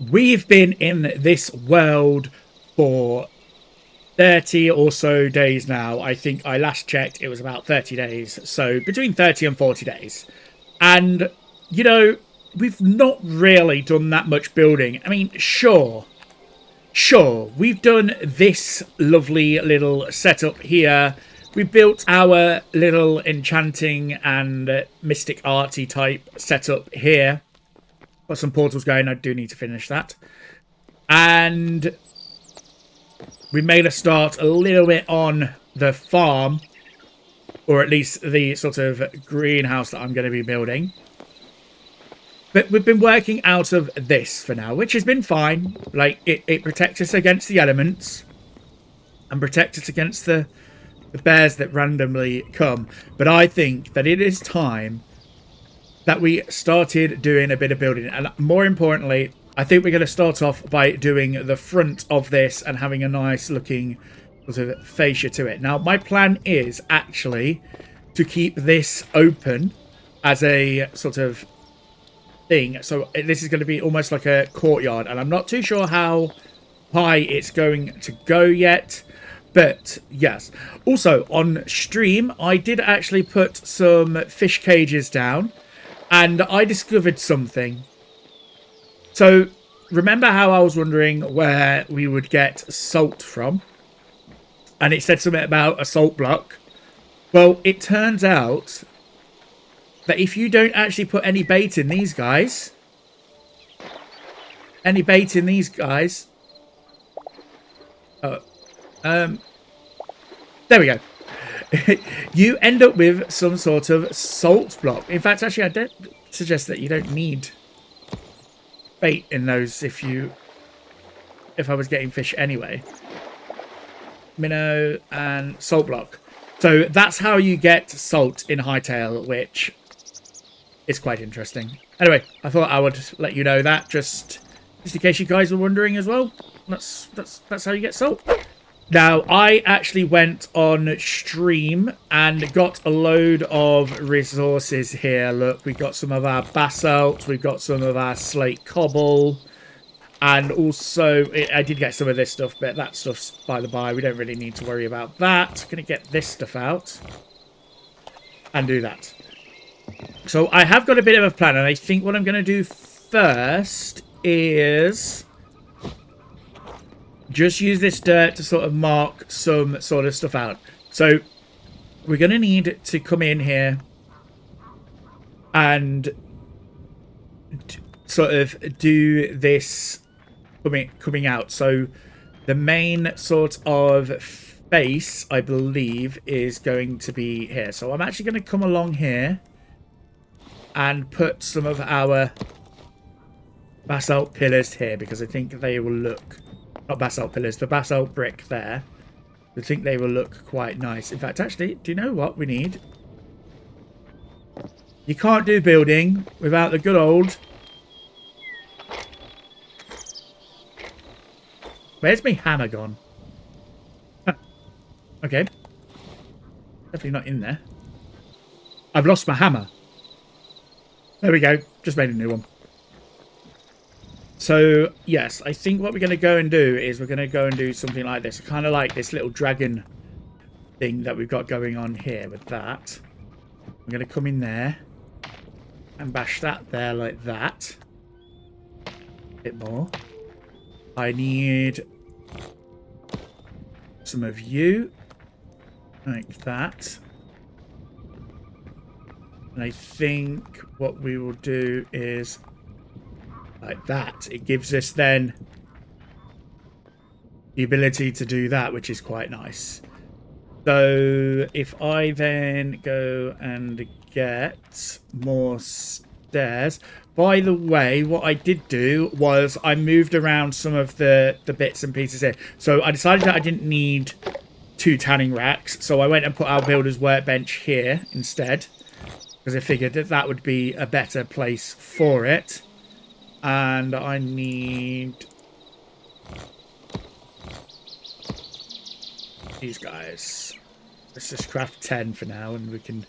We've been in this world for 30 or so days now. I think I last checked, it was about 30 days. So between 30 and 40 days. And, you know, we've not really done that much building. I mean, sure, we've done this lovely little setup here. We built our little enchanting and mystic arty type setup here. Got some portals going. I do need to finish that. And we made a start a little bit on the farm, or at least the sort of greenhouse that I'm going to be building. But we've been working out of this for now, which has been fine. Like, it protects us against the elements and protects us against the bears that randomly come. But I think that it is time that we started doing a bit of building. And more importantly, I think we're going to start off by doing the front of this and having a nice looking sort of fascia to it. Now, my plan is actually to keep this open as a sort of thing. So this is going to be almost like a courtyard. And I'm not too sure how high it's going to go yet. But yes. Also, on stream, I did actually put some fish cages down. And I discovered something. So, remember how I was wondering where we would get salt from? And it said something about a salt block. Well, it turns out that if you don't actually put any bait in these guys... there we go. You end up with some sort of salt block. In fact, actually, I don't suggest that you don't need bait in those if I was getting fish anyway. Minnow and salt block. So that's how you get salt in Hytale, which is quite interesting. Anyway, I thought I would let you know that just in case you guys were wondering as well. That's how you get salt. Now, I actually went on stream and got a load of resources here. Look, we've got some of our basalt, we've got some of our slate cobble, and also, I did get some of this stuff, but that stuff's by the by. We don't really need to worry about that. Going to get this stuff out and do that. So, I have got a bit of a plan, and I think what I'm going to do first is... just use this dirt to sort of mark some sort of stuff out. So we're going to need to come in here and sort of do this coming out. So the main sort of face, I believe, is going to be here. So I'm actually going to come along here and put some of our basalt pillars here because I think they will look... not basalt pillars, the basalt brick there. I think they will look quite nice. In fact, actually, do you know what we need? You can't do building without the good old... Where's my hammer gone? Huh. Okay. Definitely not in there. I've lost my hammer. There we go. Just made a new one. So, yes, I think what we're going to go and do is we're going to go and do something like this. Kind of like this little dragon thing that we've got going on here with that. I'm going to come in there and bash that there like that. A bit more. I need some of you like that. And I think what we will do is... like that. It gives us then the ability to do that, which is quite nice. So if I then go and get more stairs. By the way, what I did do was I moved around some of the bits and pieces here. So I decided that I didn't need 2 tanning racks. So I went and put our builder's workbench here instead. Because I figured that that would be a better place for it. And I need these guys. Let's just craft 10 for now, and we can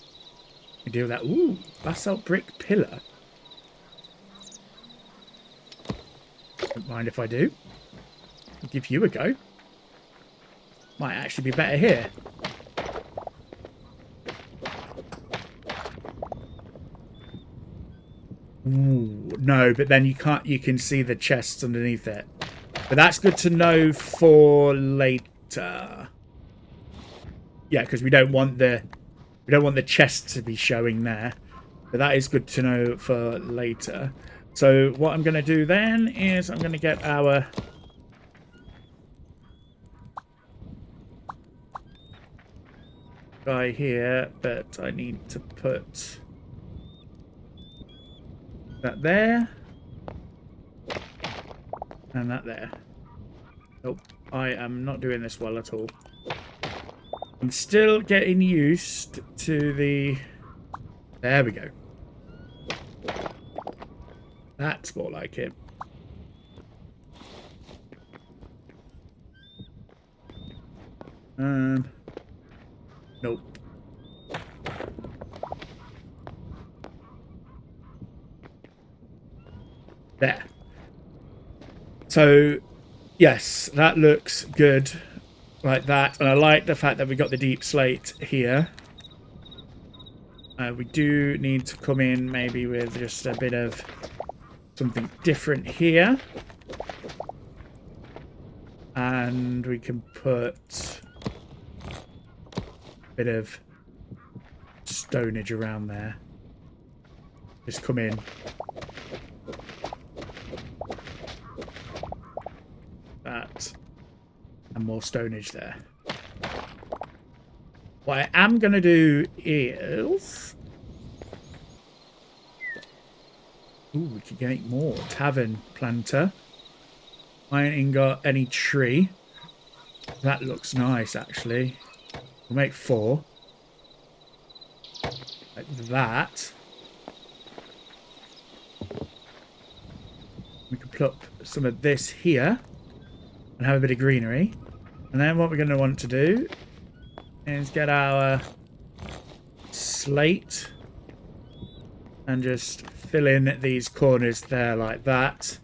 deal with that. Ooh, basalt brick pillar. Don't mind if I do. I'll give you a go. Might actually be better here. Ooh, no, but then you can't. You can see the chests underneath it. But that's good to know for later. Yeah, because we don't want the chest to be showing there. But that is good to know for later. So what I'm going to do then is I'm going to get our guy here, but I need to put that there and that there. Nope, I am not doing this well at all. I'm still getting used to the... There we go. That's more like it. Nope. There. So, yes, that looks good like that. And I like the fact that we got the deep slate here. We do need to come in maybe with just a bit of something different here. And we can put a bit of stonage around there. Just come in. That. And more stonage there. What I am going to do is... Ooh, we can make more. Tavern planter. I ain't got any tree. That looks nice, actually. We'll make 4. Like that. We can plop some of this here. And have a bit of greenery. And then what we're going to want to do is get our slate. And just fill in these corners there like that.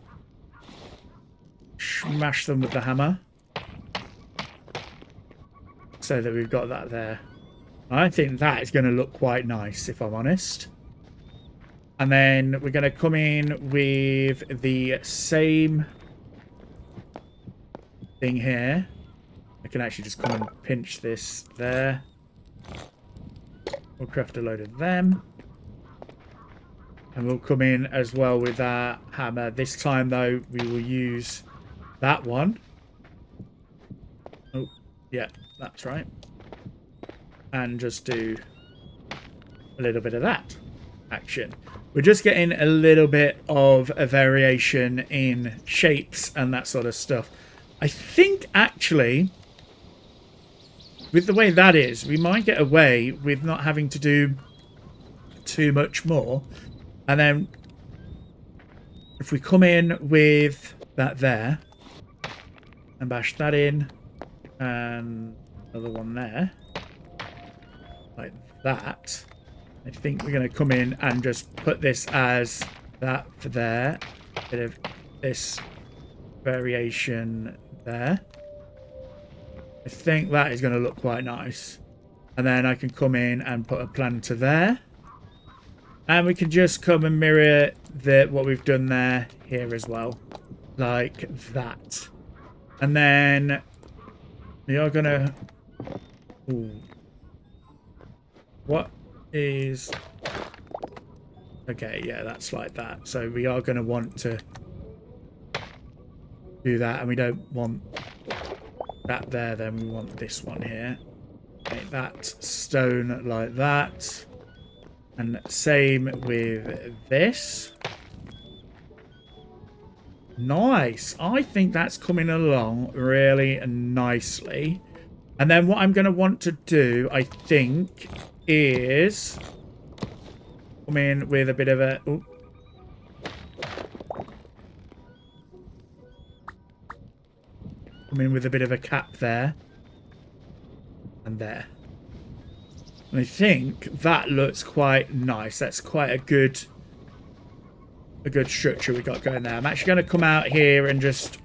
Smash them with the hammer. So that we've got that there. I think that is going to look quite nice, if I'm honest. And then we're going to come in with the same thing here. I can actually just come and pinch this there. We'll craft a load of them. And we'll come in as well with our hammer. This time, though, we will use that one. Oh, yeah, that's right. And just do a little bit of that action. We're just getting a little bit of a variation in shapes and that sort of stuff. I think, actually, with the way that is, we might get away with not having to do too much more. And then if we come in with that there and bash that in and another one there like that, I think we're going to come in and just put this as that for there, bit of this variation there. I think that is going to look quite nice. And then I can come in and put a planter there. And we can just come and mirror what we've done there here as well. Like that. And then we are going to... What is... Okay, yeah, that's like that. So we are going to want to do that. And we don't want that there. Then we want this one here. Make that stone like that. And same with this. Nice. I think that's coming along really nicely. And then what I'm going to want to do, I think, is come in with a bit of a... Ooh. Come in with a bit of a cap there. And there. And I think that looks quite nice. That's quite a good a good structure we got going there. I'm actually going to come out here and just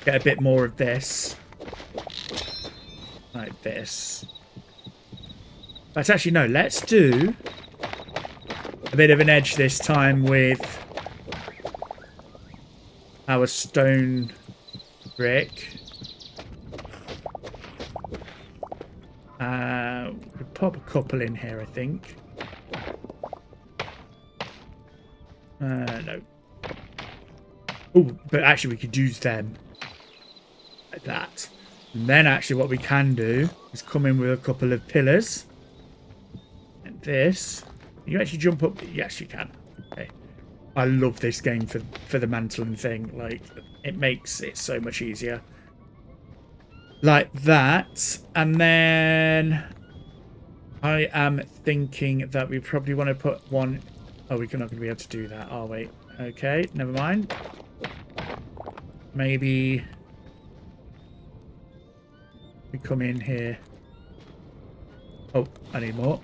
get a bit more of this. Like this. But actually, no, let's do a bit of an edge this time with our stone brick. We'll pop a couple in here, I think. No. Oh, but actually we could use them like that. And then actually what we can do is come in with a couple of pillars. And this. Can you actually jump up? Yes, you can. Okay. I love this game for the mantling thing. Like, it makes it so much easier. Like that. And then I am thinking that we probably want to put one... Oh, we're not going to be able to do that, are we? Okay, never mind. Maybe we come in here. Oh, I need more.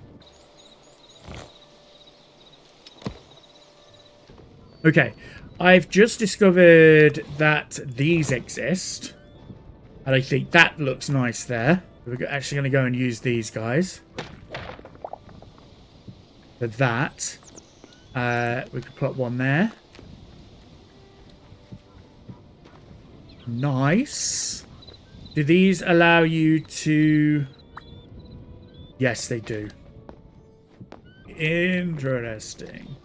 Okay, I've just discovered that these exist. And I think that looks nice there. We're actually going to go and use these guys. For that. We could put one there. Nice. Do these allow you to... Yes, they do. Interesting.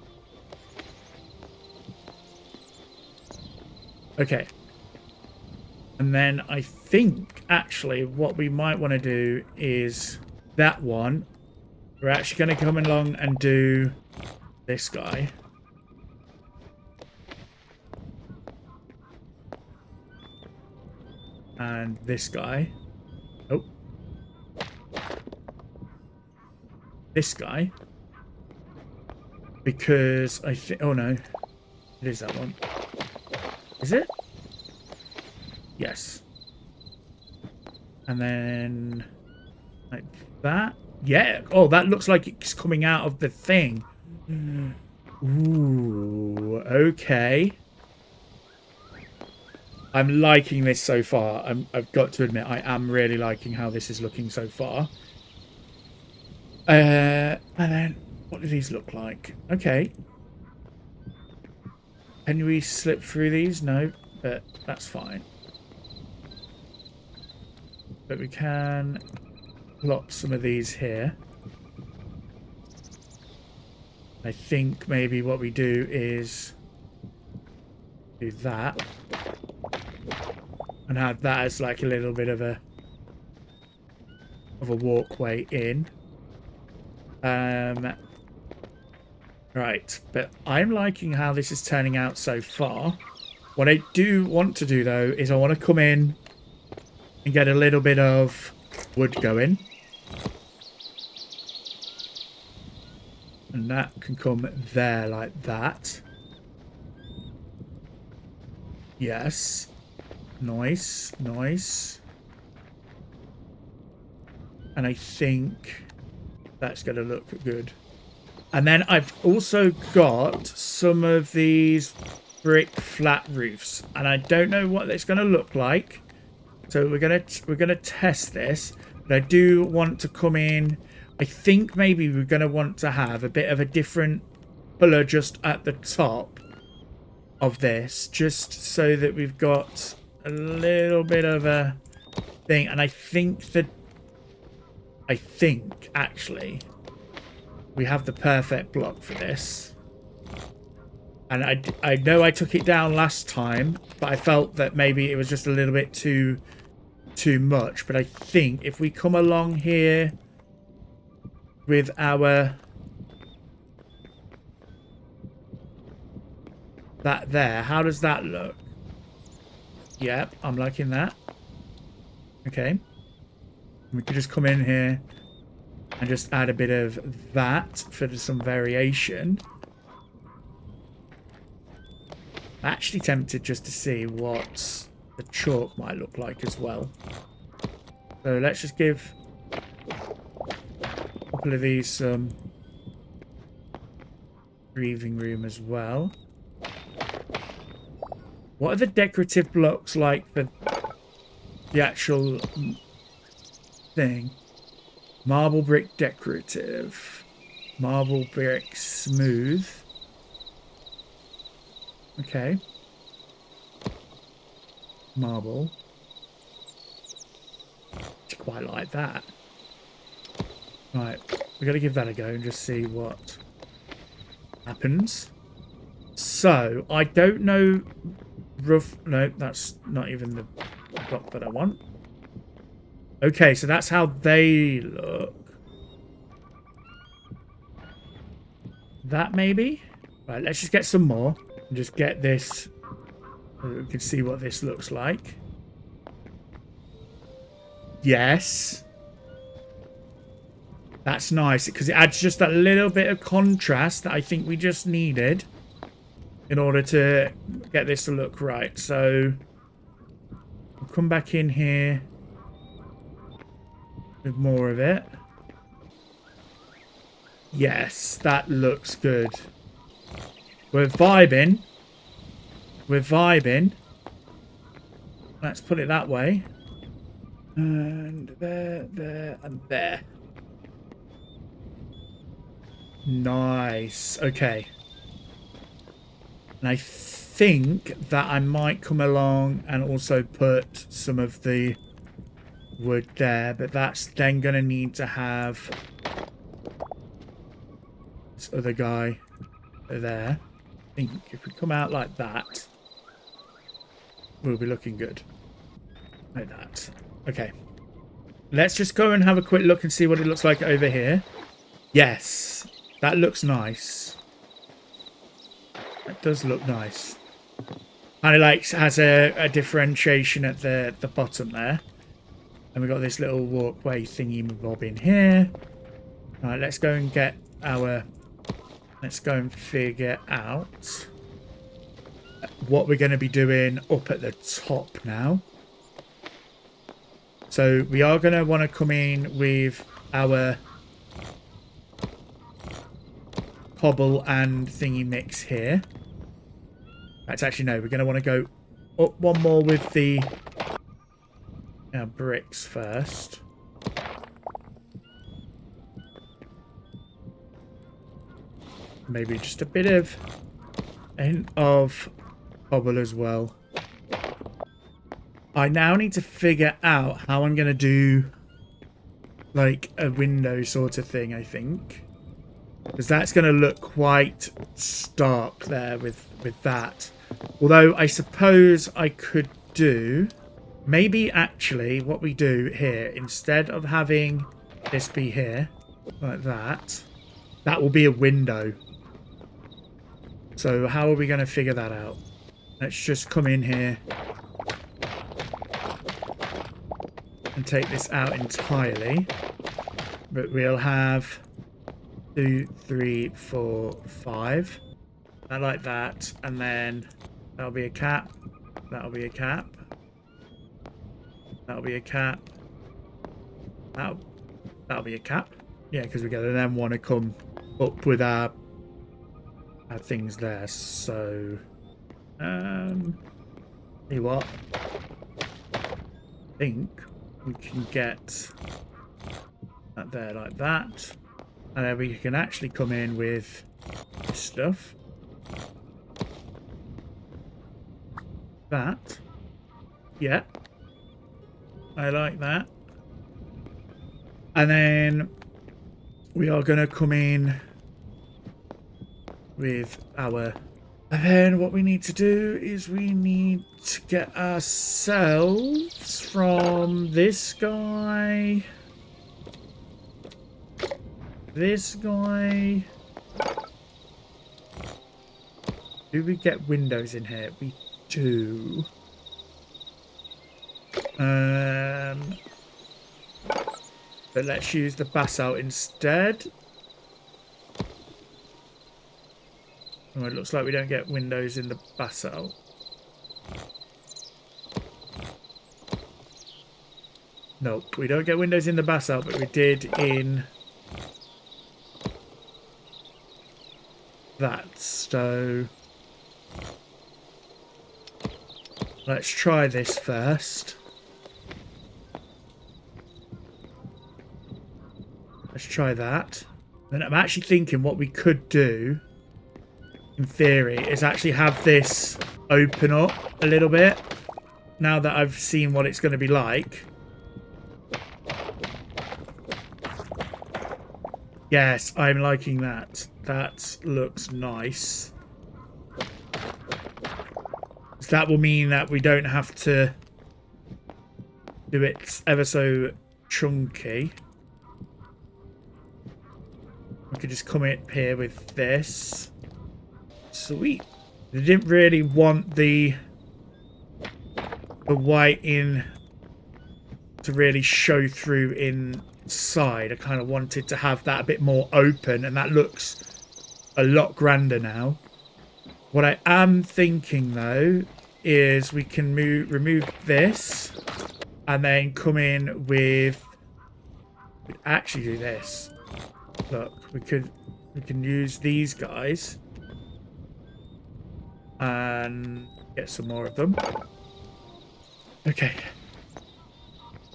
Okay. And then I think, actually, what we might want to do is that one. We're actually going to come along and do this guy. And this guy. Oh. This guy. Because I think... Oh, no. It is that one. Is it? Yes. And then... Like that. Yeah. Oh, that looks like it's coming out of the thing. Ooh. Okay. I'm liking this so far. I've got to admit, I am really liking how this is looking so far. And then, what do these look like? Okay. Can we slip through these? No, but that's fine. But we can plop some of these here. I think maybe what we do is do that. And have that as like a little bit of a walkway in. Right, but I'm liking how this is turning out so far. What I do want to do though is I want to come in and get a little bit of wood going. And that can come there like that. Yes. Nice, nice. And I think that's going to look good. And then I've also got some of these brick flat roofs, and I don't know what it's going to look like. So we're gonna test this. But I do want to come in. I think maybe we're going to want to have a bit of a different colour just at the top of this, just so that we've got a little bit of a thing. And I think actually we have the perfect block for this. And I know I took it down last time, but I felt that maybe it was just a little bit too much. But I think if we come along here with our that there, how does that look? Yep, I'm liking that. Okay. We could just come in here and just add a bit of that for some variation. I'm actually tempted just to see what the chalk might look like as well. So let's just give a couple of these some breathing room as well. What are the decorative blocks like for the actual thing? Marble brick decorative. Marble brick smooth. Okay. Marble. I quite like that. Right. We've got to give that a go and just see what happens. So, I don't know... No, that's not even the block that I want. Okay, so that's how they look. That maybe? Right, let's just get some more. And just get this. So we can see what this looks like. Yes. That's nice, because it adds just that little bit of contrast that I think we just needed in order to get this to look right. So, we'll come back in here with more of it. Yes, that looks good. We're vibing. We're vibing. Let's put it that way. And there, there, and there. Nice. Okay. And I think that I might come along and also put some of the wood there, but that's then going to need to have this other guy there. I think if we come out like that, we'll be looking good. Like that. Okay. Let's just go and have a quick look and see what it looks like over here. Yes. That looks nice. That does look nice. And it like has a differentiation at the bottom there. And we've got this little walkway thingy bob in here. Alright, let's go and get our... Let's go and figure out what we're going to be doing up at the top now. So we are going to want to come in with our cobble and thingy mix here. That's actually no, we're going to want to go up one more with the bricks first. Maybe just a bit of a hint of cobble as well. I now need to figure out how I'm going to do like a window sort of thing, I think. Because that's going to look quite stark there with that. Although I suppose I could do... Maybe actually what we do here, instead of having this be here, like that, that will be a window. So how are we going to figure that out? Let's just come in here and take this out entirely. But we'll have 2, 3, 4, 5. I like that. And then that'll be a cap. That'll be a cap. That'll be a cap. That'll be a cap. Yeah, because we're going to then want to come up with our things there. So, see what? I think we can get that there like that. And then we can actually come in with this stuff. That. Yeah. I like that. And then we are going to come in with our... And then what we need to do is we need to get ourselves from this guy... This guy... Do we get windows in here? We do. But let's use the basalt instead. Oh, it looks like we don't get windows in the basalt. Nope, we don't get windows in the basalt, but we did in that. So Let's try this first. Let's try that. And I'm actually thinking what we could do, in theory, is actually have this open up a little bit. Now that I've seen what it's going to be like. Yes, I'm liking that. That looks nice. So that will mean that we don't have to do it ever so chunky. We could just come in here with this. Sweet. They didn't really want the white in to really show through inside. I kind of wanted to have that a bit more open, and that looks a lot grander now. What I am thinking though is we can remove this and then come in with, we'd actually do this. Look, we can use these guys and get some more of them. Okay.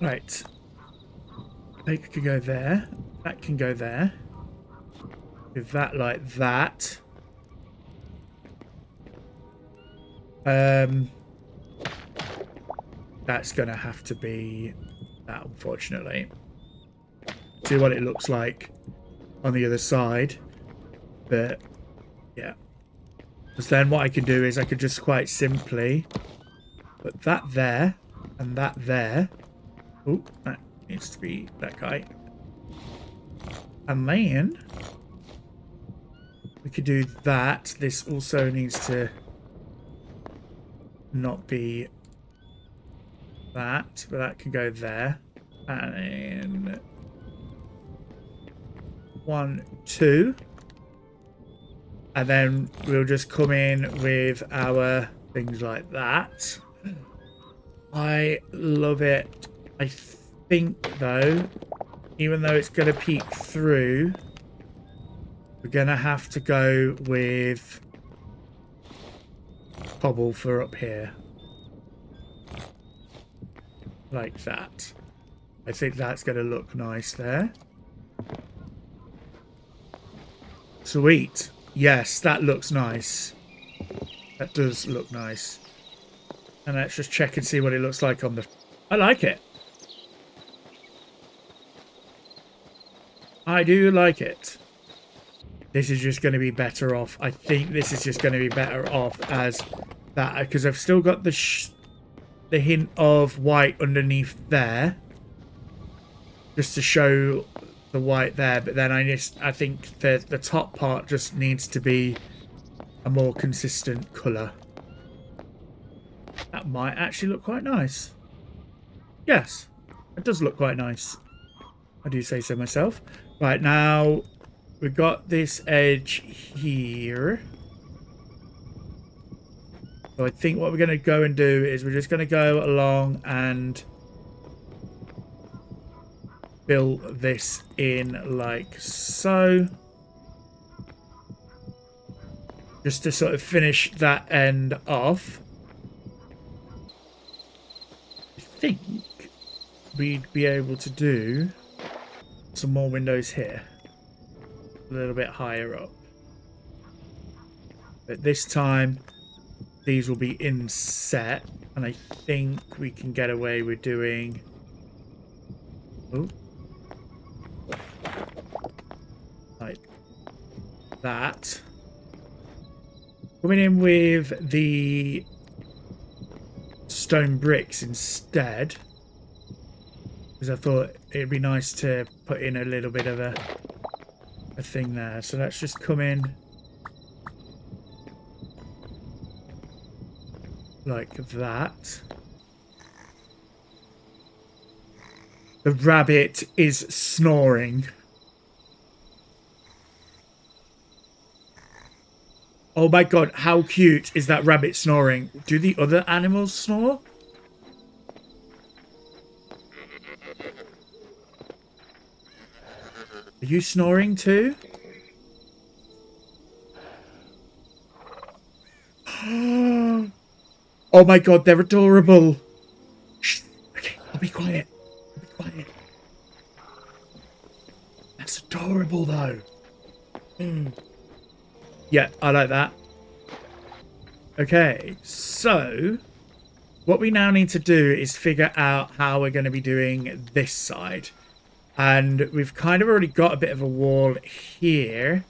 Right. They could go there. That can go there. With that like that. That's gonna have to be that, unfortunately. See what it looks like on the other side. But yeah. Because then what I can do is I could just quite simply put that there and that there. Oh, that needs to be that guy. And then we could do that. This also needs to not be that, but that can go there. And then 1, 2. And then we'll just come in with our things like that. I love it. I think, though, even though it's going to peek through, we're going to have to go with cobble for up here. Like that. I think that's going to look nice there. Sweet. Yes, that looks nice. That does look nice. And let's just check and see what it looks like on the... I like it. I do like it. This is just going to be better off. I think this is just going to be better off as that. Because I've still got the hint of white underneath there. Just to show the white there. But then I think the top part just needs to be a more consistent colour. That might actually look quite nice. Yes, it does look quite nice. I do say so myself. Right, now we've got this edge here. So I think what we're going to go and do is we're just going to go along and fill this in like so. Just to sort of finish that end off. I think we'd be able to do some more windows here. A little bit higher up. But this time, these will be inset. And I think we can get away with doing... Oh. Like that. Coming in with the stone bricks instead, because I thought it'd be nice to put in a little bit of a thing there. So let's just come in like that. The rabbit is snoring. Oh my god, how cute is that rabbit snoring? Do the other animals snore? Are you snoring too? Oh my god, they're adorable. Shh. Okay, I'll be quiet. I'll be quiet. That's adorable though. Yeah, I like that. Okay, so what we now need to do is figure out how we're going to be doing this side. And we've kind of already got a bit of a wall here,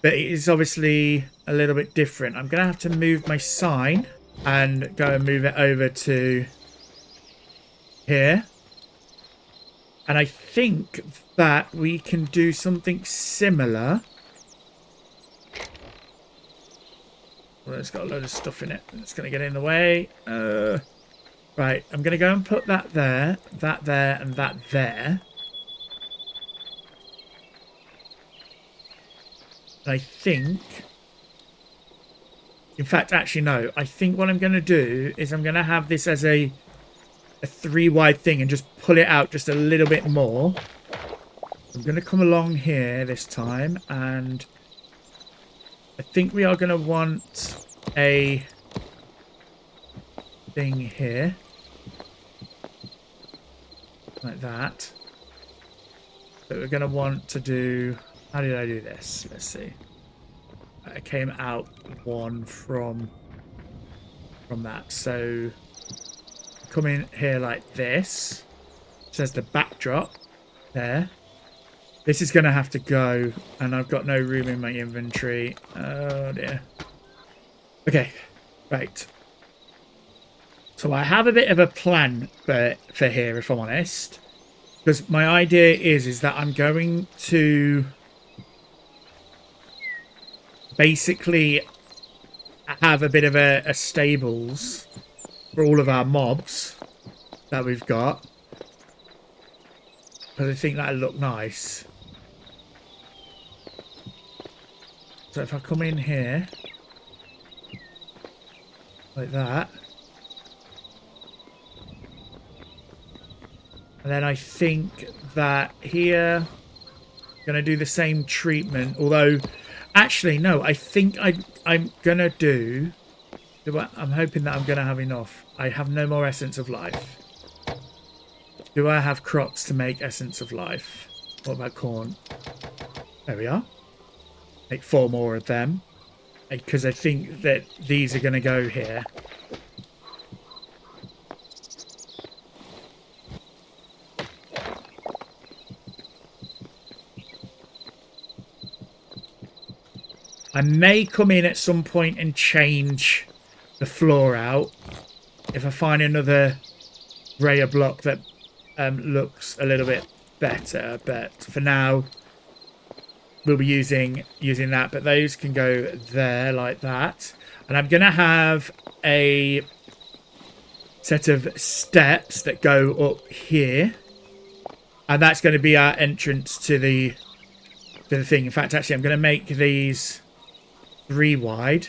but it is obviously a little bit different. I'm going to have to move my sign and go and move it over to here. And I think that we can do something similar. Well, it's got a load of stuff in it. It's going to get in the way. Right, I'm going to go and put that there, and that there. I think... In fact, actually, no. I think what I'm going to do is I'm going to have this as a 3-wide thing and just pull it out just a little bit more. I'm going to come along here this time, and I think we are going to want a thing here. Like that. But we're going to want to do... How did I do this? Let's see. I came out one from that. So come in here like this. So there's the backdrop there. This is going to have to go, and I've got no room in my inventory. Oh dear. Okay, right. So I have a bit of a plan for here, if I'm honest, because my idea is that I'm going to basically have a bit of a stables for all of our mobs that we've got, because I think that'll look nice. So if I come in here like that, and then I think that here I'm going to do the same treatment, although actually no, I think I'm going to do... I'm hoping that I'm going to have enough. I have no more Essence of Life. Do I have crops to make Essence of Life? What about corn? There we are. Make 4 more of them. Because I think that these are going to go here. I may come in at some point and change the floor out if I find another raya block that looks a little bit better. But for now, we'll be using that. But those can go there like that. And I'm going to have a set of steps that go up here. And that's going to be our entrance to the thing. In fact, actually, I'm going to make these 3 wide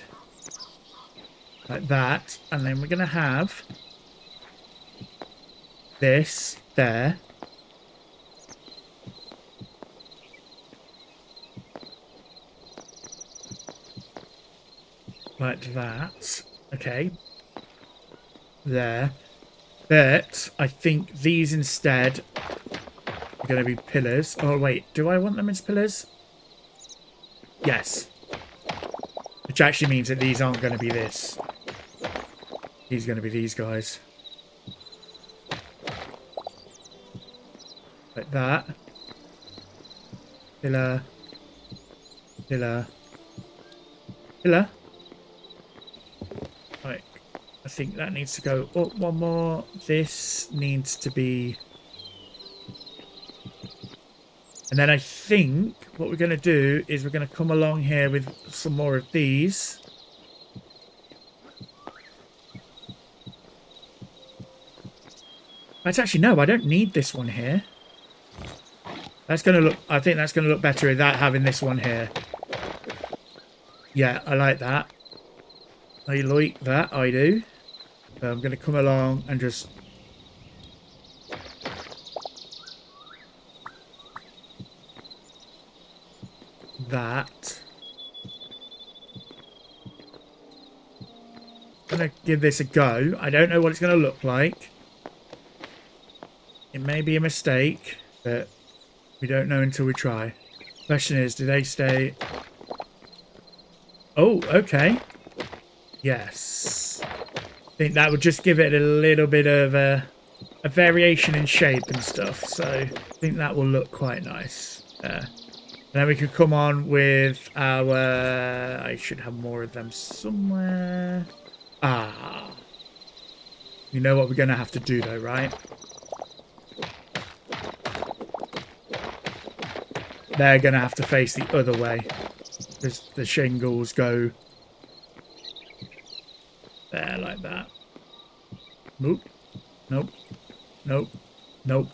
like that, and then we're going to have this there, like that. Okay, there. But I think these instead are going to be pillars. Oh wait, do I want them as pillars? Yes. Which actually means that these aren't going to be this. These are going to be these guys. Like that. Pillar. Pillar. Pillar. Right. I think that needs to go up one more. This needs to be... And then I think what we're going to do is we're going to come along here with some more of these. That's actually, no, I don't need this one here. That's going to look, I think that's going to look better without having this one here. Yeah, I like that. I like that, I do. So I'm going to come along and just... that. going to give this a go. I don't know what it's going to look like. It may be a mistake, but we don't know until we try. Question is, do they stay... Oh, okay. Yes. I think that would just give it a little bit of a variation in shape and stuff. So I think that will look quite nice. And then we could come on with our... I should have more of them somewhere. Ah. You know what we're going to have to do though, right? They're going to have to face the other way. Because the shingles go there like that. Nope. Nope. Nope. Nope.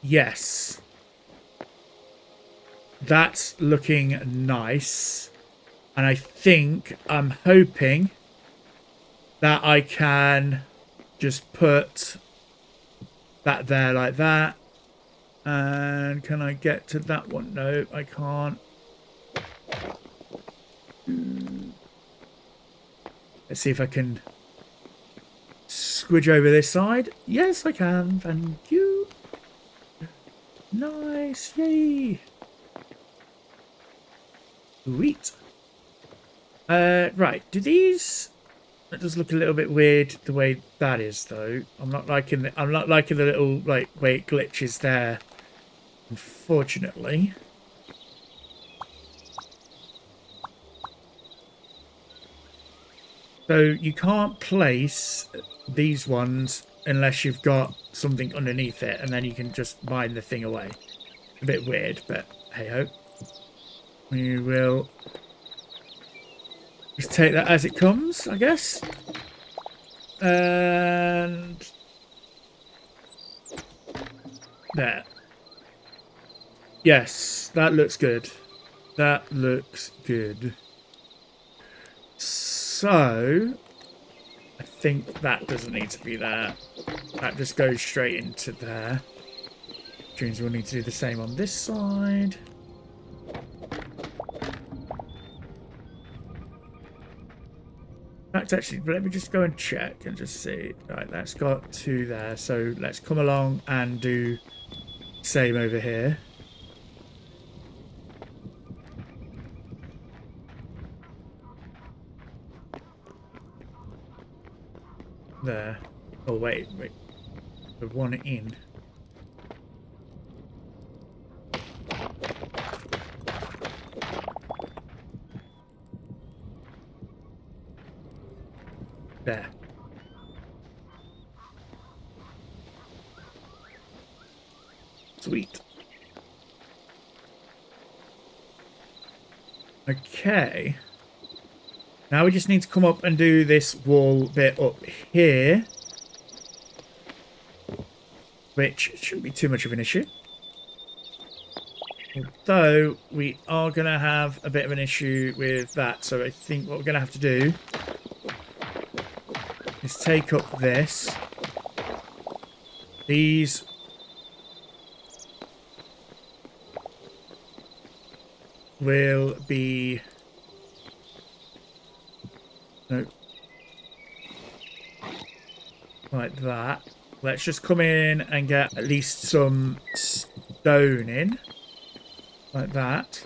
Yes. That's looking nice. And I think, I'm hoping that I can just put that there like that. And can I get to that one? No, I can't. Let's see if I can squidge over this side. Yes, I can. Thank you. Nice. Yay. Sweet. Right. Do these... That does look a little bit weird the way that is, though. I'm not liking the little like way it glitches there. Unfortunately. So you can't place these ones unless you've got something underneath it, and then you can just mine the thing away. A bit weird, but hey ho. We will just take that as it comes, I guess. And there. Yes, that looks good. That looks good. So, I think that doesn't need to be there. That just goes straight into there. Which means we'll need to do the same on this side. In fact, actually, let me just go and check and just see. Right, that's got 2 there. So let's come along and do same over here. There. Oh, wait. The one in. There. Sweet. Okay. Now we just need to come up and do this wall bit up here. Which shouldn't be too much of an issue. Although we are going to have a bit of an issue with that. So I think what we're going to have to do is take up this. These will be... No. Like that. Let's just come in and get at least some stone in. Like that.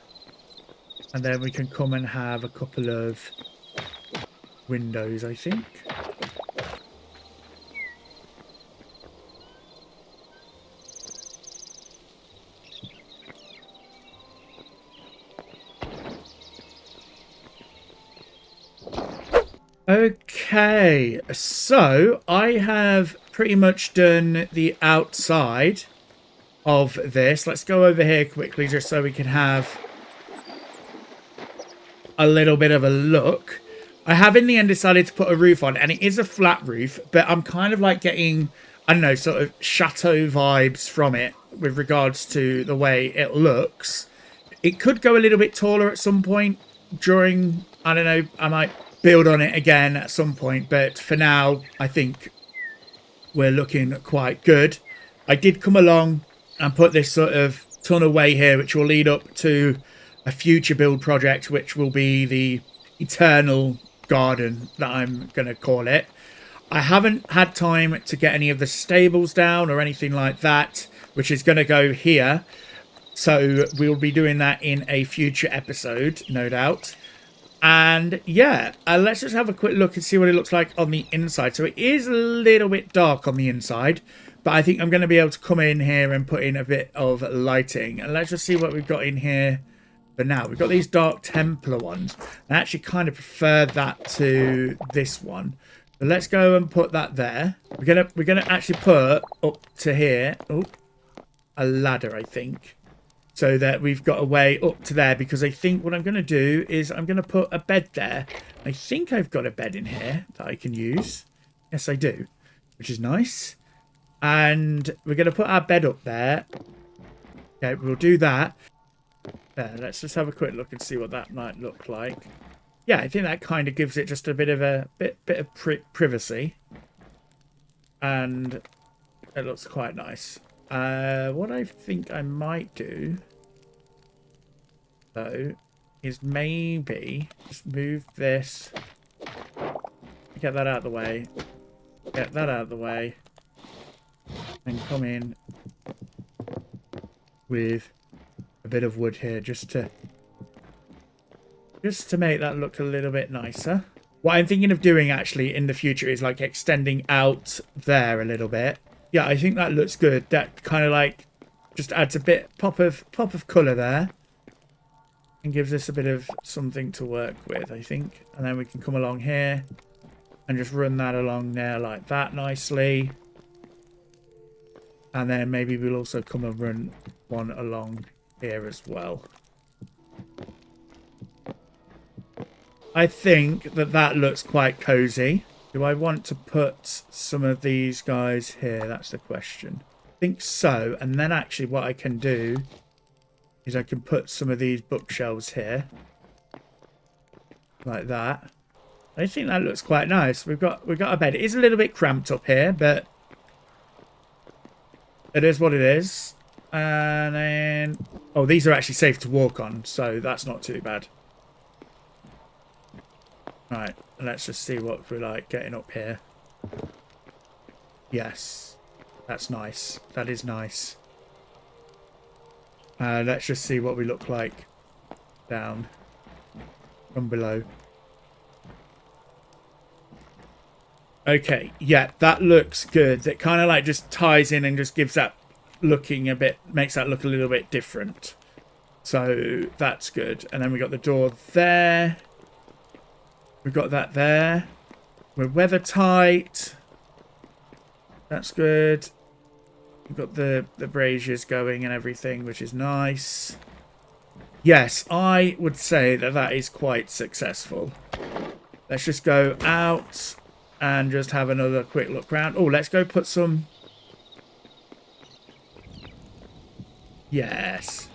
And then we can come and have a couple of windows, I think. Okay, so I have pretty much done the outside of this. Let's go over here quickly just so we can have a little bit of a look. I have in the end decided to put a roof on, and it is a flat roof, but I'm kind of like getting, I don't know, sort of chateau vibes from it with regards to the way it looks. It could go a little bit taller at some point during, I don't know, I might build on it again at some point, but for now I think we're looking quite good. I did come along and put this sort of tunnel way here, which will lead up to a future build project, which will be the eternal garden that I'm going to call it. I haven't had time to get any of the stables down or anything like that, which is going to go here. So we'll be doing that in a future episode, no doubt. And yeah, let's just have a quick look and see what it looks like on the inside. So it is a little bit dark on the inside, but I think I'm going to be able to come in here and put in a bit of lighting. And let's just see what we've got in here for now. We've got these Dark Templar ones. I actually kind of prefer that to this one. So let's go and put that there. We're gonna actually put up to here. Oh, a ladder, I think. So that we've got a way up to there, because I think what I'm going to do is I'm going to put a bed there. I think I've got a bed in here that I can use. Yes, I do, which is nice. And we're going to put our bed up there. Okay, we'll do that. There, let's just have a quick look and see what that might look like. Yeah, I think that kind of gives it just a bit of privacy. And it looks quite nice. What I think I might do, though, is maybe just move this. Get that out of the way. Get that out of the way. And come in with a bit of wood here just to make that look a little bit nicer. What I'm thinking of doing actually in the future is like extending out there a little bit. Yeah, I think that looks good. That kind of like just adds a bit pop of colour there. And gives us a bit of something to work with, I think. And then we can come along here and just run that along there like that nicely. And then maybe we'll also come and run one along here as well. I think that looks quite cozy. Do I want to put some of these guys here? That's the question. I think so. And then actually what I can do is I can put some of these bookshelves here. Like that. I think that looks quite nice. We've got a bed. It is a little bit cramped up here, but it is what it is. And then... oh, these are actually safe to walk on, so that's not too bad. Right, let's just see what we're like getting up here. Yes, that's nice. That is nice. Let's just see what we look like down from below. Okay, yeah, that looks good. That kind of like just ties in and just gives that looking a bit, makes that look a little bit different. So that's good. And then we got the door there. We've got that there. We're weather tight. That's good. We've got the braziers going and everything, which is nice. Yes, I would say that is quite successful. Let's just go out and just have another quick look around. Oh, let's go put some... yes.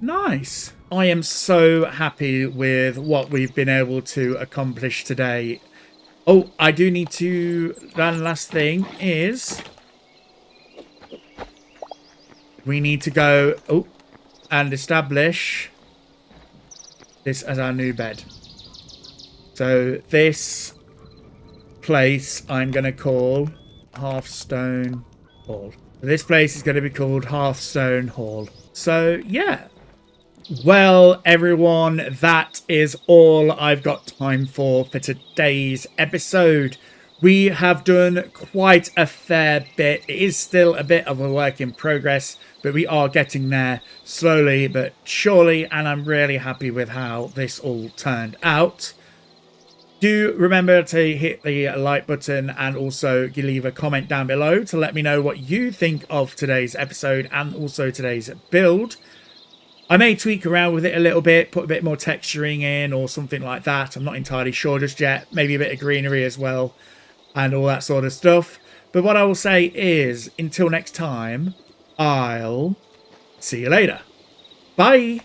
Nice. I am so happy with what we've been able to accomplish today. Oh, I do need to... one last thing is... we need to go... oh, and establish this as our new bed. So this place I'm going to call Hearthstone Hall. This place is going to be called Hearthstone Hall. So, yeah. Well, everyone, that is all I've got time for today's episode. We have done quite a fair bit. It is still a bit of a work in progress, but we are getting there slowly but surely, and I'm really happy with how this all turned out. Do remember to hit the like button and also leave a comment down below to let me know what you think of today's episode and also today's build. I may tweak around with it a little bit, put a bit more texturing in or something like that. I'm not entirely sure just yet. Maybe a bit of greenery as well and all that sort of stuff. But what I will say is, until next time, I'll see you later. Bye!